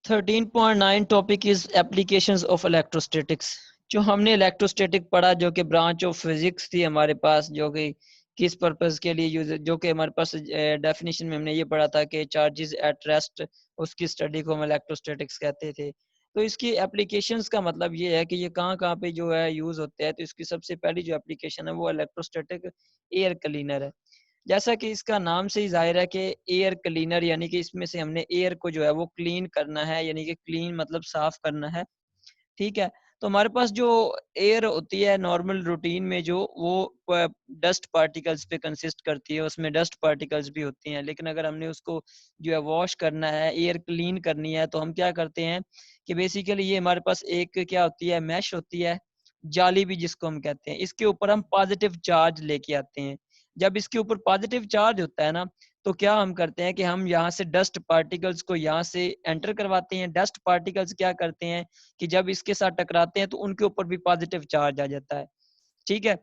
13.9 topic is applications of electrostatics. जो हमने electrostatic पढ़ा, जो कि ब्रांच ऑफ फिजिक्स थी हमारे पास, जो कि किस पर्पस के लिए यूज, जो कि हमारे पास डेफिनेशन में हमने ये पढ़ा था कि चार्जेस एट रेस्ट, उसकी स्टडी को हम इलेक्ट्रोस्टैटिक्स कहते थे। तो इसकी एप्लीकेशंस का मतलब ये है कि ये कहाँ कहाँ पे जो है यूज होते हैं। तो इसकी सबसे पहली जो एप्लीकेशन है वो इलेक्ट्रोस्टैटिक एयर क्लीनर है। जैसा कि इसका नाम से ही जाहिर है कि एयर क्लीनर, यानी कि इसमें से हमने एयर को जो है वो क्लीन करना है, यानी कि क्लीन मतलब साफ करना है। ठीक है। तो हमारे पास जो एयर होती है नॉर्मल रूटीन में, जो वो डस्ट पार्टिकल्स पे कंसिस्ट करती है, उसमें डस्ट पार्टिकल्स भी होती हैं। लेकिन अगर हमने उसको जो है वॉश करना है, एयर क्लीन करनी है, तो हम क्या करते हैं कि बेसिकली ये हमारे पास एक क्या होती है, मैश होती है, जाली भी जिसको हम कहते हैं। इसके ऊपर हम पॉजिटिव चार्ज लेके आते हैं। जब इसके ऊपर पॉजिटिव चार्ज होता है ना, तो क्या हम करते हैं कि हम यहाँ से डस्ट पार्टिकल्स को यहाँ से एंटर करवाते हैं। डस्ट पार्टिकल्स क्या करते हैं कि जब इसके साथ टकराते हैं तो उनके ऊपर भी पॉजिटिव चार्ज आ जाता है। ठीक है,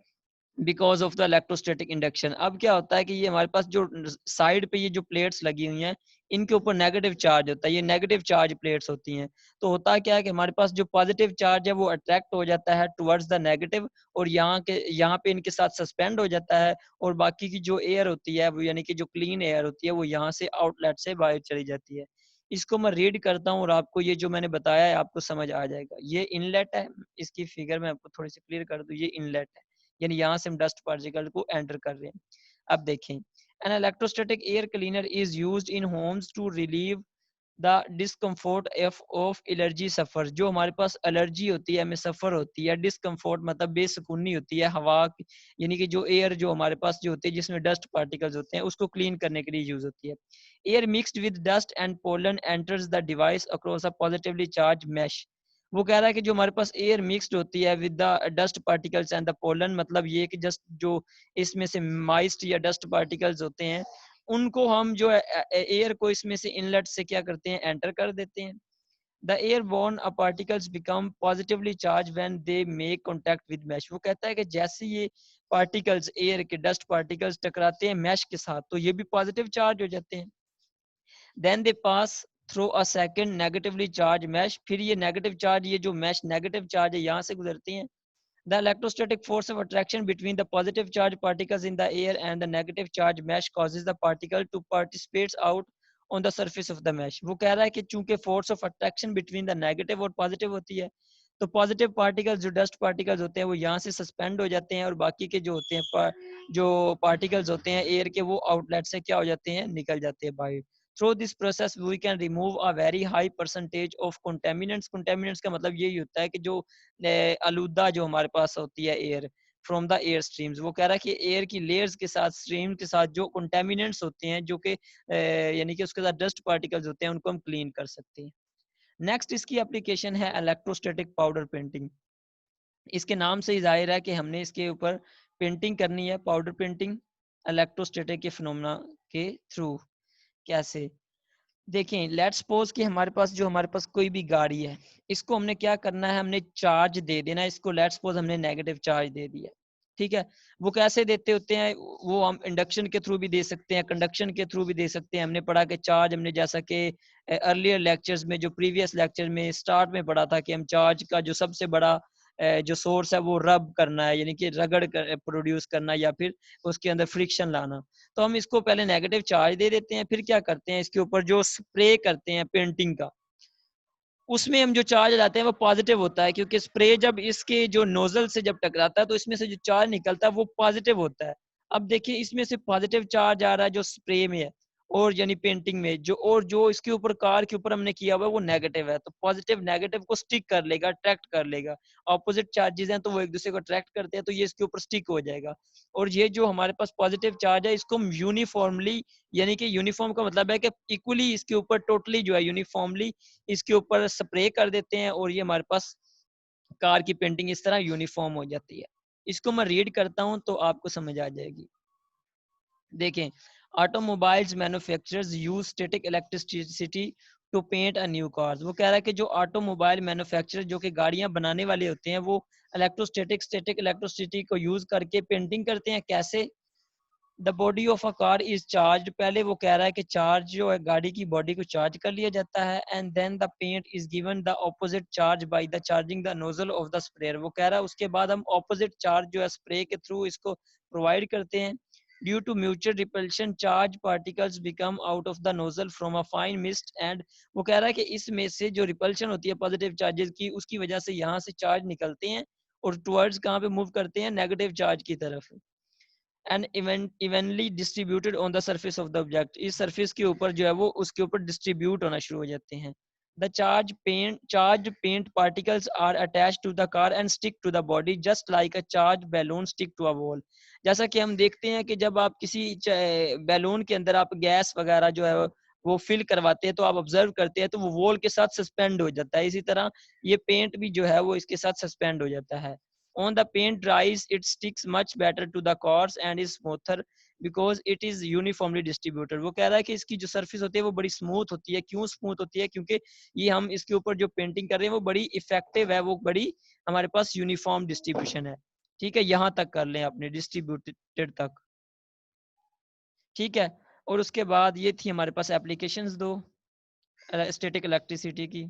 because of the electrostatic induction. अब क्या होता है कि ये हमारे पास जो साइड पे ये जो प्लेट्स लगी हुई हैं, इनके ऊपर नेगेटिव चार्ज होता है, ये नेगेटिव चार्ज प्लेट्स होती हैं। तो होता क्या है कि हमारे पास जो पॉजिटिव चार्ज है वो अट्रैक्ट हो जाता है टुवर्ड्स द नेगेटिव, और यहाँ पे इनके साथ सस्पेंड हो जाता है। और बाकी की जो एयर होती है वो, यानी कि जो क्लीन एयर होती है, वो यहाँ से आउटलेट से बाहर चली जाती है। इसको मैं रीड करता हूँ और आपको ये जो मैंने बताया है आपको समझ आ जाएगा। ये इनलेट है, इसकी फिगर में आपको थोड़ी सी क्लियर कर दूं, ये इनलेट है, यानी यहाँ से हम डस्ट पार्टिकल को एंटर कर रहे हैं। अब देखें, an electrostatic air cleaner is used in homes to relieve the discomfort of allergy suffer. जो हमारे पास एलर्जी होती है, हमें सफर होती है, डिस्कम्फोर्ट मतलब बेसुकूनी होती है हवा, यानी कि जो एयर जो हमारे पास जो होती है जिसमें डस्ट पार्टिकल्स होते हैं, उसको क्लीन करने के लिए यूज होती है। Air mixed with dust and pollen enters the device across a positively charge mesh. वो कह रहा है कि जो हमारे पास एयर मिक्स्ड होती है with the dust particles and the pollen, मतलब ये कि जस्ट जो इसमें से माइस्ट या डस्ट पार्टिकल्स होते हैं, उनको हम जो एयर को इसमें से इनलेट से क्या करते हैं, एंटर कर देते हैं। The air borne particles become positively charge when they make contact with mesh. वो कहता है कि जैसे ये पार्टिकल्स, एयर के डस्ट पार्टिकल्स टकराते हैं मैश के साथ, तो ये भी पॉजिटिव चार्ज हो जाते हैं। Then they pass through a second negatively charge mesh. फिर ये नेगेटिव चार्ज, ये जो मैश नेगेटिव चार्ज है, यहाँ से गुजरती हैं। The electrostatic force of attraction between the positive charge particles in the air and the negative charge mesh causes the particle to participate out on the surface of the mesh। वो कह रहा है कि चूंकि force of attraction between the negative और positive होती है, तो पॉजिटिव पार्टिकल्स जो डस्ट पार्टिकल्स होते हैं वो यहाँ से सस्पेंड हो जाते हैं, और बाकी के जो होते हैं जो पार्टिकल्स होते हैं एयर के, वो आउटलेट से क्या हो जाते हैं, निकल जाते हैं बाहर। Through this process we can remove a very high percentage of contaminants. Contaminants का मतलब यही होता है कि जो आलूदा जो हमारे पास होती है air from the air streams. वो कह रहा है कि एयर की लेयर्स के साथ, स्ट्रीम के साथ जो कंटेमिनेंट्स होते हैं, जो कि यानी कि उसके साथ डस्ट पार्टिकल्स होते हैं, उनको हम क्लीन कर सकते हैं। नेक्स्ट इसकी एप्लीकेशन है इलेक्ट्रोस्टैटिक पाउडर पेंटिंग। इसके नाम से ही जाहिर है कि हमने इसके ऊपर पेंटिंग करनी है, पाउडर पेंटिंग इलेक्ट्रोस्टैटिक के फिनोमेना के थ्रू। कैसे, देखें, लेट्स सपोज कि हमारे पास कोई भी गाड़ी है, इसको हमने क्या करना है, हमने चार्ज दे देना है इसको। लेट्स सपोज हमने नेगेटिव चार्ज दे दिया। ठीक है, वो कैसे देते होते हैं, वो हम इंडक्शन के थ्रू भी दे सकते हैं, कंडक्शन के थ्रू भी दे सकते हैं। हमने पढ़ा कि चार्ज, हमने जैसा कि अर्लियर लेक्चर्स में, जो प्रीवियस लेक्चर में स्टार्ट में पढ़ा था कि हम चार्ज का जो सबसे बड़ा जो सोर्स है वो रब करना है, यानी कि रगड़ कर प्रोड्यूस करना, या फिर उसके अंदर फ्रिक्शन लाना। तो हम इसको पहले नेगेटिव चार्ज दे देते हैं, फिर क्या करते हैं, इसके ऊपर जो स्प्रे करते हैं पेंटिंग का, उसमें हम जो चार्ज लाते हैं वो पॉजिटिव होता है, क्योंकि स्प्रे जब इसके जो नोजल से जब टकराता है तो इसमें से जो चार्ज निकलता है वो पॉजिटिव होता है। अब देखिए, इसमें से पॉजिटिव चार्ज आ रहा है जो स्प्रे में है, और यानी पेंटिंग में जो, और जो इसके ऊपर कार के ऊपर हमने किया हुआ है वो नेगेटिव है। तो पॉजिटिव नेगेटिव को स्टिक कर लेगा, अट्रैक्ट कर लेगा। ऑपोजिट चार्जेस हैं तो वो एक दूसरे को अट्रैक्ट करते हैं, तो ये इसके ऊपर स्टिक हो जाएगा। और ये जो हमारे पास पॉजिटिव चार्ज है, इसको हम यूनिफॉर्मली, यानी कि यूनिफॉर्म का मतलब है कि इक्वली इसके ऊपर टोटली जो है यूनिफॉर्मली इसके ऊपर स्प्रे कर देते हैं, और ये हमारे पास कार की पेंटिंग इस तरह यूनिफॉर्म हो जाती है। इसको मैं रीड करता हूं तो आपको समझ आ जाएगी। देखें, automobiles manufacturers use static electricity to paint a new cars. वो कह रहा है कि जो ऑटोमोबाइल मैन्युफैक्चरर, जो कि गाड़ियां बनाने वाले होते हैं, वो स्टैटिक इलेक्ट्रिसिटी को यूज करके पेंटिंग करते हैं। कैसे, the body of a car is charge, पहले वो कह रहा है कि चार्ज जो है गाड़ी की बॉडी को चार्ज कर लिया जाता है, and then the paint is given the opposite charge by the charging the nozzle of the sprayer. वो कह रहा है उसके बाद हम ऑपोजिट चार्ज जो है स्प्रे के थ्रू इसको प्रोवाइड करते हैं। Due to mutual repulsion charge particles become out of the nozzle from a fine mist, and वो कह रहा है कि इसमें से जो रिपल्शन होती है पॉजिटिव चार्जेस की, उसकी वजह से यहाँ से चार्ज निकलते हैं और टुवर्ड्स कहाँ पे मूव करते हैं, नेगेटिव चार्ज की तरफ, and evenly distributed on the surface of the object. इस सरफेस के ऊपर जो है वो उसके ऊपर डिस्ट्रीब्यूट होना शुरू हो जाते हैं। The charge paint particles are attach to the car and stick to the body just like a charge balloon stick to a wall. जैसा कि हम देखते हैं कि जब आप किसी बैलून के अंदर आप गैस वगैरह जो है वो फिल करवाते हैं तो आप ऑब्जर्व करते हैं तो वो वॉल के साथ सस्पेंड हो जाता है, इसी तरह ये पेंट भी जो है वो इसके साथ सस्पेंड हो जाता है। On the paint dries, it sticks much better to the cores and is smoother because it is uniformly distributed। वो कह रहा है कि इसकी जो सरफेस होती है वो बड़ी स्मूथ होती है। क्यों स्मूथ होती है? क्योंकि ये हम इसके ऊपर जो पेंटिंग कर रहे हैं वो बड़ी इफेक्टिव है, वो बड़ी हमारे पास यूनिफॉर्म डिस्ट्रीब्यूशन है। ठीक है, यहाँ तक कर लें अपने डिस्ट्रीब्यूटेड तक। ठीक है, और उसके बाद ये थी हमारे पास एप्लीकेशंस दो स्टैटिक इलेक्ट्रिसिटी की।